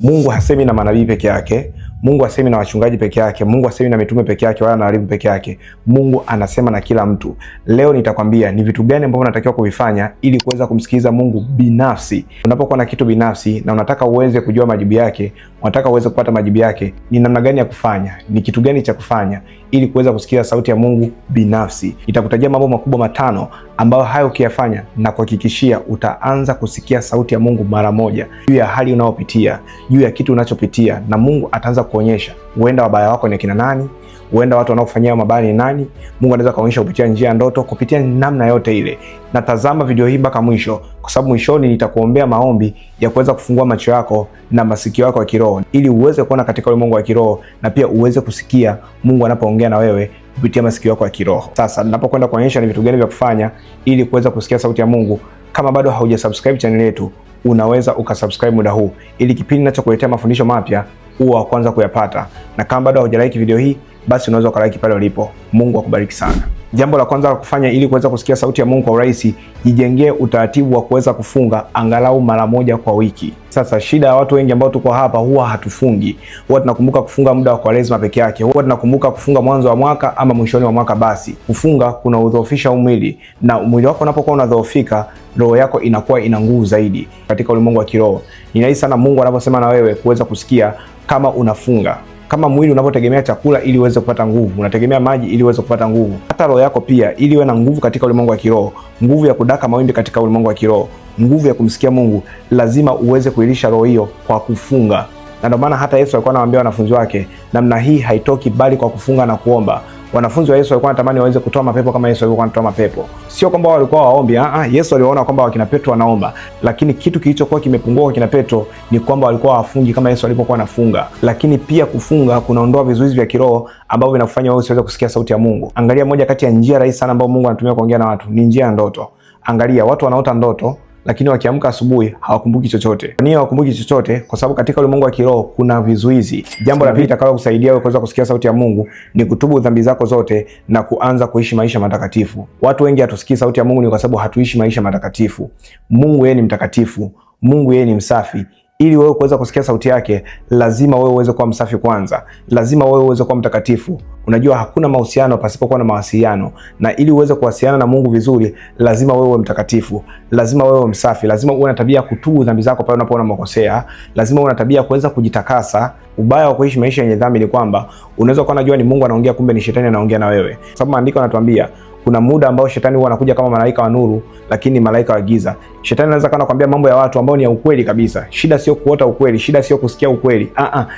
Mungu hasemi na manabii peke yake, Mungu hasemi na wachungaji peke yake, Mungu hasemi na mitume peke yake wala na walimu peke yake. Mungu anasema na kila mtu. Leo nitakwambia ni vitu gani ambavyo unatakiwa kuvifanya ili kuweza kumsikiliza Mungu binafsi. Unapokuwa na kitu binafsi na unataka uweze kujua majibu yake, unataka uweze kupata majibu yake, ni namna gani ya kufanya, ni kitu gani cha kufanya ili kuweza kusikia sauti ya Mungu binafsi. Nitakutajia mambo makubwa 5 ambayo hayo ukiyafanya na kuhakikishia utaanza kusikia sauti ya Mungu mara moja juu ya hali unayopitia, juu ya kitu unachopitia, na Mungu ataanza kuonyesha huenda wabaya wako ni kina nani, huenda watu wanaokufanyia mabaya ni nani. Mungu anaweza kuonyesha kupitia njia ya ndoto, kupitia namna yote ile. Na tazama video hii mpaka mwisho, kwa sababu mwishoni nitakuombea maombi ya kuweza kufungua macho yako na masikio yako ya kiroho ili uweze kuona katika ulimwengu wa kiroho na pia uweze kusikia Mungu anapoongea na wewe kupitia masikio yako ya kiroho. Sasa ninapokwenda kuonyesha ni vitu gani vya kufanya ili kuweza kusikia sauti ya Mungu, kama bado haujasubscribe channel yetu, unaweza ukasubscribe muda huu ili kipindi ninachokuletea mafundisho mapya uwe wa kwanza kuyapata. Na kama bado haujalike video hii, basi unaweza ukalike pale ulipo. Mungu akubariki sana. Jambo la kwanza la kufanya ili kuweza kusikia sauti ya Mungu kwa urahisi, jijengee utaratibu wa kuweza kufunga angalau mara moja kwa wiki. Sasa shida ya watu wengi ambao tuko hapa huwa hatufungi. Huwa tunakumbuka kufunga muda wa Kwaresma peke yake. Huwa tunakumbuka kufunga mwanzo wa mwaka ama mwishoni wa mwaka basi. Kufunga kuna udhoofisha mwili, na mwili wako unapokuwa unadhoofika, roho yako inakuwa ina nguvu zaidi katika ulimwengu wa kiroho. Ni rahisi sana Mungu anaposema na wewe kuweza kusikia kama unafunga. Kama mwili unapotegemea chakula ili uweze kupata nguvu, unategemea maji ili uweze kupata nguvu, hata roho yako pia ili iwe na nguvu katika ulimwengu wa kiroho, nguvu ya kudaka mawimbi katika ulimwengu wa kiroho, nguvu ya kumsikia Mungu, lazima uweze kuilisha roho hiyo kwa kufunga. Na ndio maana hata Yesu alikuwa anawaambia wanafunzi wake, namna hii haitoki bali kwa kufunga na kuomba. Wanafunzi wa Yesu walikuwa wanatamani waweze kutoa mapepo kama Yesu alikuwa anatoa mapepo. Sio kwamba walikuwa waombi, Yesu aliona kwamba wakina Petro wanaomba, lakini kitu kilichokuwa kimepungua kwa kina Petro ni kwamba walikuwa hawafungi kama Yesu alipokuwa anafunga. Lakini pia kufunga kunaondoa vizuizi vya kiroho ambavyo vinakufanya wewe usiweze kusikia sauti ya Mungu. Angalia moja kati ya njia rahisi sana ambayo Mungu anatumia kuongea na watu, ni njia ya ndoto. Angalia watu wanaota ndoto, lakini wakiamka asubuhi hawakumbuki chochote. Kwa nini hawakumbuki chochote? Kwa sababu katika ulimwengu wa kiroho kuna vizuizi. Jambo la pili litakalo kusaidia wewe kuweza kusikia sauti ya Mungu ni kutubu dhambi zako zote na kuanza kuishi maisha matakatifu. Watu wengi hatusikii sauti ya Mungu ni kwa sababu hatuishi maisha matakatifu. Mungu yeye ni mtakatifu. Mungu yeye ni msafi. Ili wewe kuweza kusikia sauti yake, lazima wewe uweze kuwa msafi kwanza. Lazima wewe uweze kuwa mtakatifu. Unajua hakuna mahusiano pasipokuwa na mawasiliano, na ili uweze kuwasiliana na Mungu vizuri, lazima wewe uwe mtakatifu, lazima wewe uwe msafi, lazima uwe na tabia ya kutubu dhambi zako pale unapoona makosea, lazima uwe na tabia ya kuweza kujitakasa. Ubaya wa kuishi maisha yenye dhambi ni kwamba unaweza kuwa unajua ni Mungu anaongea, kumbe ni shetani anaongea na wewe. Sababu maandiko yanatuambia kuna muda ambao shetani huwa anakuja kama malaika wa nuru, lakini malaika wa giza. Shetani anaweza kana kuambia mambo ya watu ambao ni ya ukweli kabisa. Shida sio kuota ukweli, shida sio kusikia ukweli.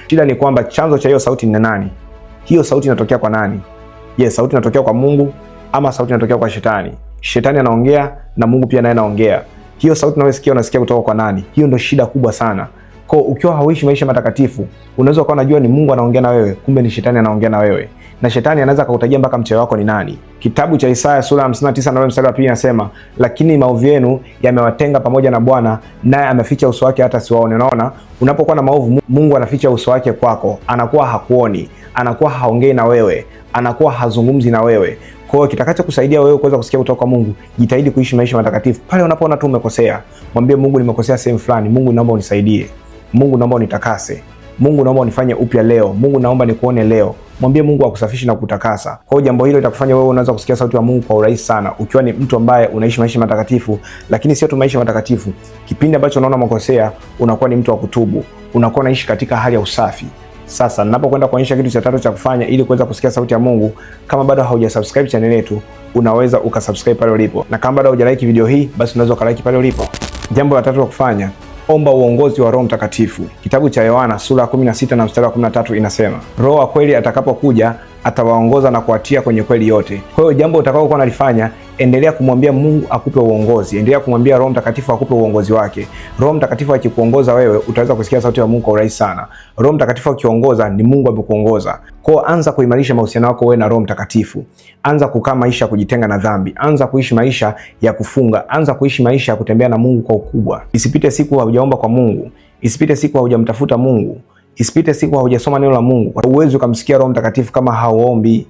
Shida ni kwamba chanzo cha hiyo sauti ni nani? Hiyo sauti inatokea kwa nani? Je, sauti inatokea kwa Mungu ama sauti inatokea kwa shetani? Shetani anaongea na Mungu pia naye anaongea. Hiyo sauti unayosikia unasikia kutoka kwa nani? Hiyo ndio shida kubwa sana. Kwa ukiwa hauishi maisha matakatifu, unaweza kuwa unajua ni Mungu anaongea na wewe, kumbe ni shetani anaongea na wewe. Na shetani anaweza kukutajia mpaka mchawi wako ni nani. Kitabu cha Isaya sura 59 na mstari wa 2 inasema, lakini maovu yenu yamewatenga pamoja na Bwana, naye ameficha uso wake hata siwaone. Unaona, unapokuwa na maovu, Mungu anaficha uso wake kwako, anakuwa hakuoni, anakuwa haongei na wewe, anakuwa hazungumzi na wewe. Kwa hiyo kitakacho kusaidia wewe kuweza kusikia kutoka kwa Mungu, jitahidi kuishi maisha matakatifu. Pale unapoona tu umekosea, mwambie Mungu, nimekosea sehemu fulani. Mungu, naomba unisaidie. Mungu, naomba unitakase. Mungu, naomba unifanye upya leo. Mungu, naomba nikuone leo. Mwambie Mungu akusafishi na kutakasa. Kwa hiyo jambo hilo litakufanya wewe unaweza kusikia sauti ya Mungu kwa urahisi sana, ukiwa ni mtu ambaye unaishi maisha matakatifu. Lakini sio tu maisha matakatifu, kipindi ambacho unaona makosea, unakuwa ni mtu wa kutubu, unakuwa unaishi katika hali ya usafi. Sasa ninapokwenda kuonyesha kitu cha tatu cha kufanya ili kuweza kusikia sauti ya Mungu, kama bado haujasubscribe channel yetu, unaweza ukasubscribe pale ulipo. Na kama bado hujalike video hii, basi unaweza ukalike pale ulipo. Jambo la tatu la kufanya, omba uongozi wa Roho Mtakatifu. Kitabu cha Yohana sura 16 na mstari wa 13 inasema, Roho wa kweli atakapokuja atawaongoza na kuwatia kwenye kweli yote. Kwa hiyo jambo utakalokuwa unalifanya, endelea kumwambia Mungu akupe uongozi, endelea kumwambia Roho Mtakatifu akupe uongozi wake. Roho Mtakatifu akikuongoza wewe, utaweza kusikia sauti ya Mungu kwa urahisi sana. Roho Mtakatifu akiongoza, ni Mungu amekuongoza. Kwa hiyo anza kuimarisha mahusiano yako wewe na Roho Mtakatifu. Anza kukaa maisha ya kujitenga na dhambi, anza kuishi maisha ya kufunga, anza kuishi maisha ya kutembea na Mungu kwa ukubwa. Isipite siku haujaomba kwa Mungu, isipite siku haujamtafuta Mungu, isipite siku haujasoma neno la Mungu. Huwezi ukamsikia Roho Mtakatifu kama hauombi.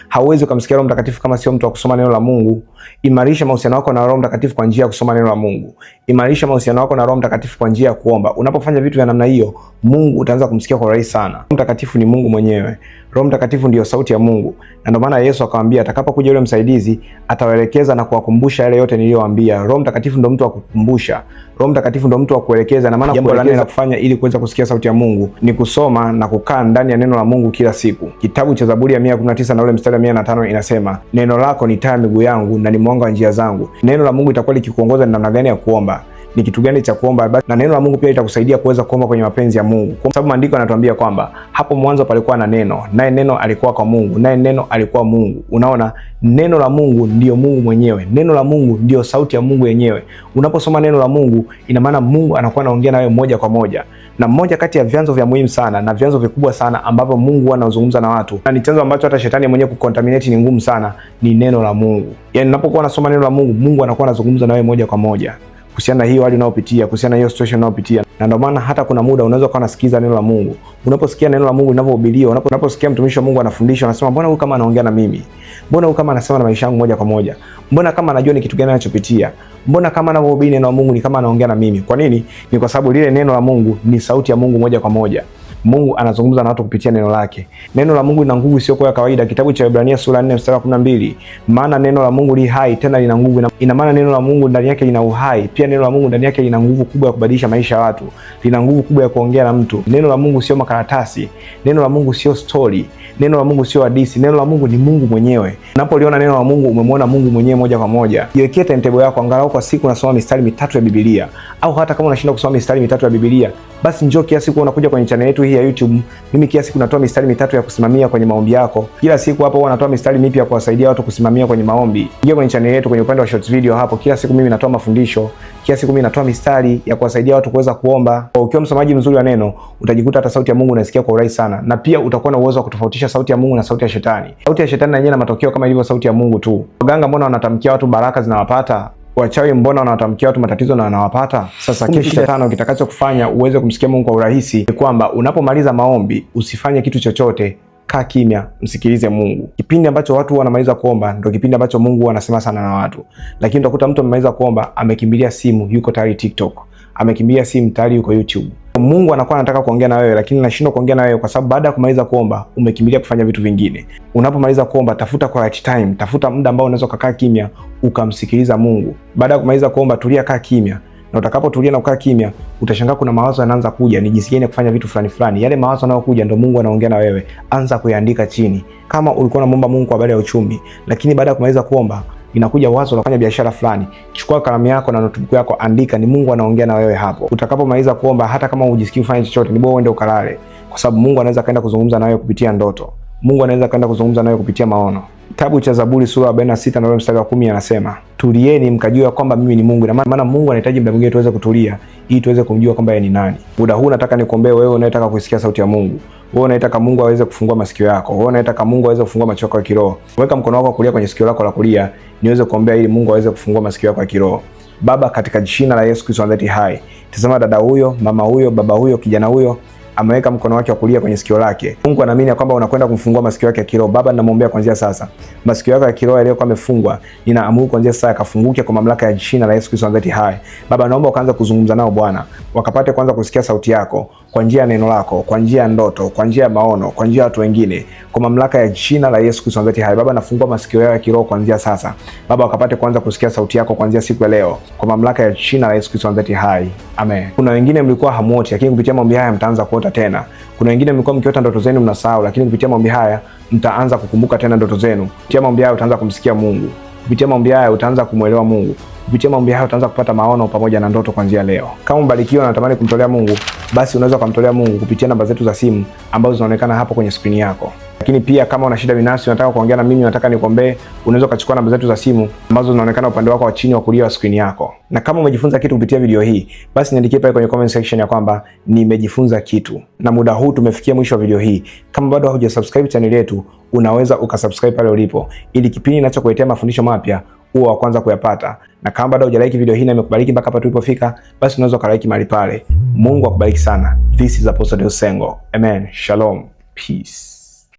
Hauwezi kumsikia Roho Mtakatifu kama sio mtu wa kusoma neno la Mungu. Imarisha mahusiano yako na Roho Mtakatifu kwa njia ya kusoma neno la Mungu. Imarisha mahusiano yako na Roho Mtakatifu kwa njia ya kuomba. Unapofanya vitu vya namna hiyo, Mungu utaanza kumsikia kwa urahisi sana. Roho Mtakatifu ni Mungu mwenyewe. Roho Mtakatifu ndiyo sauti ya Mungu. Na ndio maana Yesu akamwambia atakapokuja yule msaidizi atawaelekeza na kuwakumbusha yale yote niliyowaambia. Roho Mtakatifu ndio mtu wa kukumbusha. Roho Mtakatifu ndio mtu wa kuelekeza. Na maana jambo la nne la kufanya ili kuweza kusikia sauti ya Mungu ni kusoma na kukaa ndani ya neno la Mungu kila siku. Kitabu cha Zaburi ya 119 na ule mstari wa 105 inasema, neno lako ni taa ya miguu yangu na ni mwanga wa njia zangu. Neno la Mungu itakuwa likikuongoza ni namna gani ya kuomba, ni kitu gani cha kuomba, na neno la Mungu pia itakusaidia kuweza kuomba kwenye mapenzi ya Mungu. Kwa sababu maandiko yanatuambia kwamba hapo mwanzo palikuwa na neno, naye neno alikuwa kwa Mungu, naye neno alikuwa Mungu. Unaona, neno la Mungu ndiyo Mungu mwenyewe. Neno la Mungu ndiyo sauti ya Mungu yenyewe. Unaposoma neno la Mungu, ina maana Mungu anakuwa anaongea nawe moja kwa moja. Na mmoja kati ya vyanzo vya muhimu sana na vyanzo vikubwa sana ambavyo Mungu anazungumza na watu, na ni chanzo ambacho hata shetani mwenyewe kucontaminate ni ngumu sana, ni neno la Mungu. Yaani unapokuwa unasoma neno la Mungu, Mungu anakuwa anazungumza na wewe moja kwa moja kuhusiana na hiyo hali unayopitia, kuhusiana na hiyo situation unayopitia. Na ndio maana hata kuna muda unaweza kuwa unasikiza neno la Mungu. Unaposikia neno la Mungu linavyohubiriwa, unaposikia mtumishi wa Mungu anafundisha, unasema mbona huyu kama anaongea na mimi? Mbona huyu kama anasema na maisha yangu moja kwa moja? Mbona kama anajua ni kitu gani anachopitia? Mbona kama anavyohubiri neno la Mungu ni kama anaongea na mimi? Kwa nini? Ni kwa sababu lile neno la Mungu ni sauti ya Mungu moja kwa moja. Mungu anazungumza na watu kupitia neno lake. Neno la Mungu lina nguvu isiyo kwa kawaida. Kitabu cha Ibrania sura 4 mstari wa 12, maana neno la Mungu li hai tena lina nguvu. Ina maana neno la Mungu ndani yake lina uhai. Pia neno la Mungu ndani yake lina nguvu kubwa ya kubadilisha maisha ya watu. Lina nguvu kubwa ya kuongea na mtu. Neno la Mungu sio makaratasi. Neno la Mungu sio story. Neno la Mungu sio hadithi. Neno la Mungu ni Mungu mwenyewe. Unapoliona neno la Mungu, umemwona Mungu mwenyewe moja kwa moja. Jiwekee timetable yako, angalau kwa siku unasoma mistari 3 ya Biblia. Au hata kama unashinda kusoma mistari 3 ya Biblia, basi njoo kila siku unakuja kwenye channel yetu hii ya YouTube. Mimi kila siku natoa mistari 3 ya kusimamia kwenye maombi yako. Kila siku hapo huwa natoa mistari mipya ya kuwasaidia watu kusimamia kwenye maombi. Ingia kwenye channel yetu kwenye upande wa short video hapo. Kila siku mimi natoa mafundisho. Kila siku mimi natoa mistari ya kuwasaidia watu kuweza kuomba. Ukiwa msomaji mzuri wa neno, utajikuta hata sauti ya Mungu unasikia kwa urahisi sana. Na pia utakuwa na uwezo wa kutofautisha sauti ya Mungu na sauti ya shetani. Sauti ya shetani na yenyewe na matokeo kama ilivyo sauti ya Mungu tu. Waganga mbona wanatamkia watu baraka zinawapata? Wachawi mbona wanatamkia watu matatizo na wanawapata? Sasa kitu cha 5 kitakachokufanya uweze kumsikia Mungu kwa urahisi ni kwamba unapomaliza maombi usifanye kitu chochote, kaa kimya, msikilize Mungu. Kipindi ambacho watu wanamaliza kuomba ndio kipindi ambacho Mungu anasema sana na watu. Lakini utakuta mtu amemaliza kuomba, amekimbilia simu, yuko tayari TikTok. Amekimbilia simu, tayari yuko YouTube. Mungu anakuwa anataka kuongea na wewe, lakini anashindwa kuongea na wewe kwa sababu baada ya kumaliza kuomba umekimbilia kufanya vitu vingine. Unapomaliza kuomba, tafuta quiet time, tafuta muda ambao unaweza kukaa kimya ukamsikiliza Mungu. Baada ya kumaliza kuomba, tulia, kaa kimya. Na utakapotulia na kukaa kimya, utashangaa kuna mawazo yanaanza kuja, ni jinsi gani kufanya vitu fulani fulani. Yale mawazo yanayokuja ndio Mungu anaongea na wewe. Anza kuyaandika chini. Kama ulikuwa unamuomba Mungu kwa habari ya uchumi, lakini baada ya kumaliza kuomba inakuja wazo la kufanya biashara fulani, chukua kalamu yako na notebook yako, andika, ni Mungu anaongea na wewe hapo. Utakapomaliza kuomba, hata kama hujisikii kufanya chochote, ni bora uende ukalale, kwa sababu Mungu anaweza kaenda kuzungumza na wewe kupitia ndoto. Mungu anaweza kaenda kuzungumza na wewe kupitia maono. Kitabu cha Zaburi sura ya 46 na mstari wa 10 anasema, tulieni mkajua kwamba mimi ni Mungu. Na maana Mungu anahitaji muda mwingine tuweze kutulia ili tuweze kumjua kwamba yeye ni nani. Muda huu nataka nikuombee wewe unayetaka kusikia sauti ya Mungu. Wewe unayetaka Mungu aweze kufungua masikio yako. Wewe unayetaka Mungu aweze kufungua macho yako ya kiroho. Weka mkono wako kulia kwenye sikio lako la kulia, niweze kuombea ili Mungu aweze kufungua masikio yako ya kiroho. Baba, katika jina la Yesu Kristo aliye hai, tazama dada huyo, mama huyo, baba huyo, kijana huyo ameweka mkono wake wa kulia kwenye sikio lake. Mungu anaamini kwamba unakwenda kumfungua masikio yake ya kiroho. Baba, ninamwombea kuanzia sasa, masikio yake ya kiroho yaliyokuwa yamefungwa, ninaamuru kuanzia sasa yakafunguke kwa mamlaka ya jina la Yesu Kristo aliye hai. Baba, naomba ukaanze kuzungumza nao Bwana, wakapate kwanza kusikia sauti yako kwa njia ya neno lako, kwa njia ya ndoto, kwa njia ya maono, kwa njia ya watu wengine, kwa mamlaka ya jina la Yesu Kristo aliye hai. Baba, nafungua masikio yao ya kiroho kuanzia sasa. Baba, wakapate kwanza kusikia sauti yako kuanzia siku ya leo, kwa mamlaka ya jina la Yesu Kristo aliye hai. Amen. Kuna wengine mlikuwa hamuoti, lakini kupitia maombi haya mtaanza kuota tena. Kuna wengine mlikuwa mkiota ndoto zenu mnasahau, lakini kupitia maombi haya mtaanza kukumbuka tena ndoto zenu. Kupitia maombi haya utaanza kumsikia Mungu. Kupitia maombi haya utaanza kumuelewa Mungu. Kupitia maombi haya utaanza kupata maono pamoja na ndoto kuanzia leo. Kama mbarikiwa na unatamani kumtolea Mungu, basi unaweza kumtolea Mungu kupitia namba zetu za simu ambazo zinaonekana hapo kwenye screen yako. Lakini pia kama una shida binafsi unataka kuongea na mimi, unataka nikuombee, unaweza kuchukua namba zetu za simu ambazo zinaonekana upande wako wa chini wa kulia wa screen yako. Na kama umejifunza kitu kupitia video hii, basi niandikie pale kwenye comment section ya kwamba nimejifunza kitu. Na muda huu tumefikia mwisho wa video hii. Kama bado hujasubscribe channel yetu, unaweza ukasubscribe pale ulipo, ili kipindi ninachokuletea mafundisho mapya uwe wa kwanza kuyapata. Na kama bado hujalike video hii na imekubariki mpaka hapa tulipofika, basi unaweza ukalike mahali pale. Mungu akubariki sana. This is Apostle Deusi Sengo. Amen. Shalom. Peace.